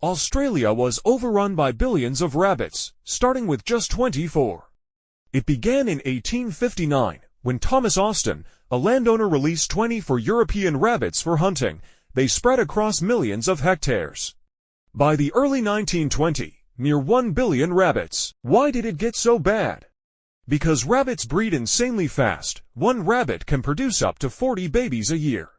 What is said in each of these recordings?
Australia was overrun by billions of rabbits, starting with just 24. It began in 1859, when Thomas Austin, a landowner, released 24 European rabbits for hunting. They spread across millions of hectares. By the early 1920s, near 1 billion rabbits. Why did it get so bad? Because rabbits breed insanely fast. One rabbit can produce up to 40 babies a year.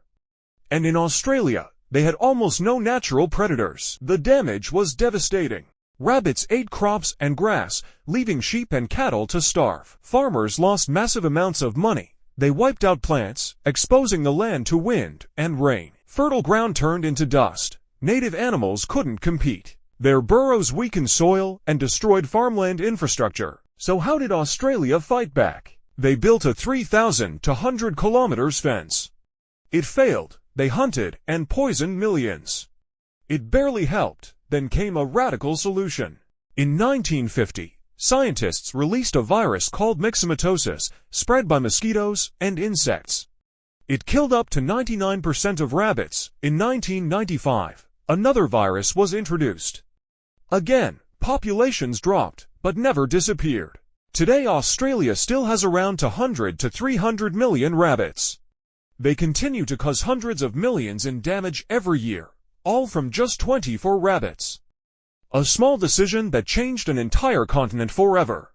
And in Australia, they had almost no natural predators. The damage was devastating. Rabbits ate crops and grass, leaving sheep and cattle to starve. Farmers lost massive amounts of money. They wiped out plants, exposing the land to wind and rain. Fertile ground turned into dust. Native animals couldn't compete. Their burrows weakened soil and destroyed farmland infrastructure. So how did Australia fight back? They built a 3,000 to 100 kilometers fence. It failed. They hunted and poisoned millions. It barely helped. Then came a radical solution. In 1950, scientists released a virus called myxomatosis, spread by mosquitoes and insects. It killed up to 99% of rabbits. In 1995, another virus was introduced. Again, populations dropped, but never disappeared. Today, Australia still has around 200 to 300 million rabbits. They continue to cause hundreds of millions in damage every year, all from just 24 rabbits. A small decision that changed an entire continent forever.